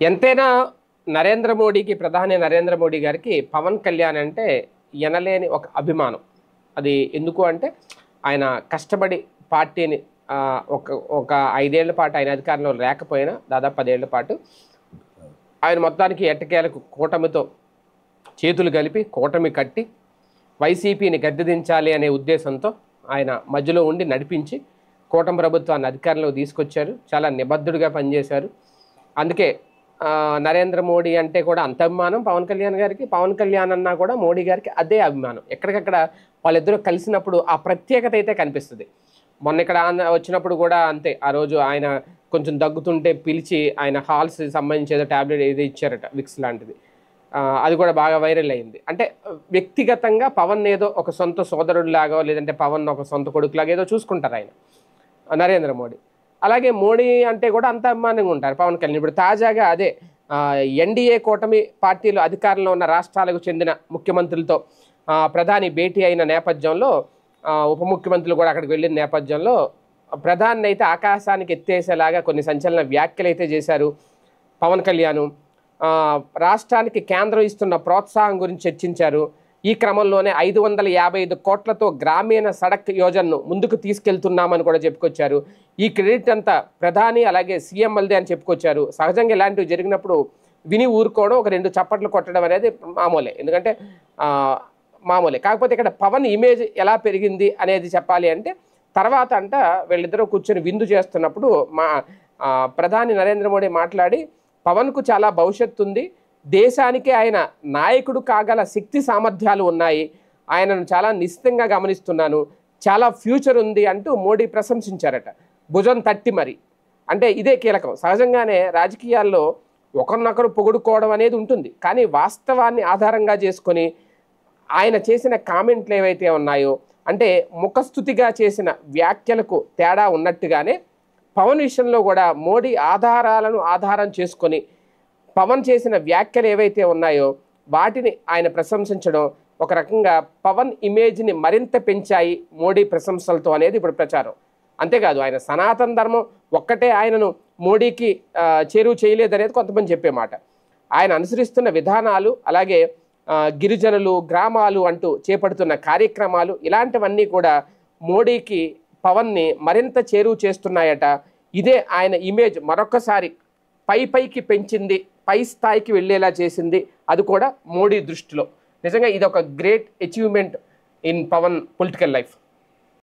ఎంతైనా నరేంద్ర మోడీకి ప్రధాని నరేంద్ర మోడీ గారికి పవన్ కళ్యాణ్ అంటే ఎనలేని ఒక అభిమానం. అది ఎందుకు అంటే ఆయన కష్టపడి పార్టీని ఒక ఒక 5 ఏళ్ల పాటు ఆయన అధికారంలో లేకపోయినా దాదాపు 10 ఏళ్ల పాటు ఆయన మొత్తానికి ఎట్టకేలకు కూటమితో చేతులు కలిపి కూటమి కట్టి వైసీపీని గద్దెదించాలి అనే ఉద్దేశంతో ఆయన మధ్యలో ఉండి నడిపించి కూటమి ప్రభుత్వాన్ని అధికారంలోకి తీసుకొచ్చారు. చాలా నిబద్ధుడిగా పనిచేశారు. అందుకే నరేంద్ర మోడీ అంటే కూడా అంత అభిమానం పవన్ కళ్యాణ్ గారికి. పవన్ కళ్యాణ్ అన్నా కూడా మోడీ గారికి అదే అభిమానం. ఎక్కడికక్కడ వాళ్ళిద్దరూ కలిసినప్పుడు ఆ ప్రత్యేకత అయితే కనిపిస్తుంది. మొన్న ఇక్కడ వచ్చినప్పుడు కూడా అంతే. ఆ రోజు ఆయన కొంచెం దగ్గుతుంటే పిలిచి ఆయన హాల్స్ సంబంధించి ఏదో ట్యాబ్లెట్ ఏదో ఇచ్చారట, విక్స్ లాంటిది. అది కూడా బాగా వైరల్ అయింది. అంటే వ్యక్తిగతంగా పవన్ ఏదో ఒక సొంత సోదరుడిలాగా, లేదంటే పవన్ ఒక సొంత కొడుకులాగా ఏదో చూసుకుంటారు ఆయన నరేంద్ర మోడీ. అలాగే మోడీ అంటే కూడా అంత అభిమానంగా ఉంటారు పవన్ కళ్యాణ్. ఇప్పుడు తాజాగా అదే ఎన్డీఏ కూటమి పార్టీలు అధికారంలో ఉన్న రాష్ట్రాలకు చెందిన ముఖ్యమంత్రులతో ప్రధాని భేటీ అయిన నేపథ్యంలో, ఉప ముఖ్యమంత్రులు కూడా అక్కడికి వెళ్ళిన నేపథ్యంలో ప్రధాని అయితే ఆకాశానికి ఎత్తేసేలాగా కొన్ని సంచలన వ్యాఖ్యలు అయితే చేశారు పవన్ కళ్యాణ్. రాష్ట్రానికి కేంద్రం ఇస్తున్న ప్రోత్సాహం గురించి చర్చించారు. ఈ క్రమంలోనే 555 కోట్లతో గ్రామీణ సడక్ యోజనను ముందుకు తీసుకెళ్తున్నామని కూడా చెప్పుకొచ్చారు. ఈ క్రెడిట్ అంతా ప్రధాని అలాగే సీఎంఎల్దే అని చెప్పుకొచ్చారు. సహజంగా ఇలాంటివి జరిగినప్పుడు విని ఊరుకోవడం, ఒక 2 చప్పట్లు కొట్టడం అనేది మామూలే, ఎందుకంటే మామూలే. కాకపోతే ఇక్కడ పవన్ ఇమేజ్ ఎలా పెరిగింది అనేది చెప్పాలి అంటే, తర్వాత అంట వీళ్ళిద్దరూ కూర్చొని విందు చేస్తున్నప్పుడు ప్రధాని నరేంద్ర మోడీ మాట్లాడి, పవన్కు చాలా భవిష్యత్తు ఉంది, దేశానికి ఆయన నాయకుడు కాగల శక్తి సామర్థ్యాలు ఉన్నాయి, ఆయనను చాలా నిశ్చితంగా గమనిస్తున్నాను, చాలా ఫ్యూచర్ ఉంది అంటూ మోడీ ప్రశంసించారట, భుజం తట్టి మరి. అంటే ఇదే కీలకం. సహజంగానే రాజకీయాల్లో ఒకరినొకరు పొగుడుకోవడం అనేది ఉంటుంది, కానీ వాస్తవాన్ని ఆధారంగా చేసుకొని ఆయన చేసిన కామెంట్లు ఏవైతే ఉన్నాయో, అంటే ముఖస్థుతిగా చేసిన వ్యాఖ్యలకు తేడా ఉన్నట్టుగానే పవన్ విషయంలో కూడా మోడీ ఆధారాలను ఆధారం చేసుకొని పవన్ చేసిన వ్యాఖ్యలు ఏవైతే ఉన్నాయో వాటిని ఆయన ప్రశంసించడం ఒక రకంగా పవన్ ఇమేజ్ని మరింత పెంచాయి మోడీ ప్రశంసలతో అనేది ఇప్పుడు ప్రచారం. అంతేకాదు, ఆయన సనాతన ధర్మం ఒక్కటే ఆయనను మోడీకి చేరువ చేయలేదనేది కొంతమంది చెప్పే మాట. ఆయన అనుసరిస్తున్న విధానాలు, అలాగే గిరిజనులు, గ్రామాలు అంటూ చేపడుతున్న కార్యక్రమాలు, ఇలాంటివన్నీ కూడా మోడీకి పవన్ని మరింత చేరువ చేస్తున్నాయట. ఇదే ఆయన ఇమేజ్ మరొకసారి పైకి పెంచింది, పై స్థాయికి వెళ్ళేలా చేసింది, అది కూడా మోడీ దృష్టిలో. నిజంగా ఇది ఒక great achievement in Pawan political life.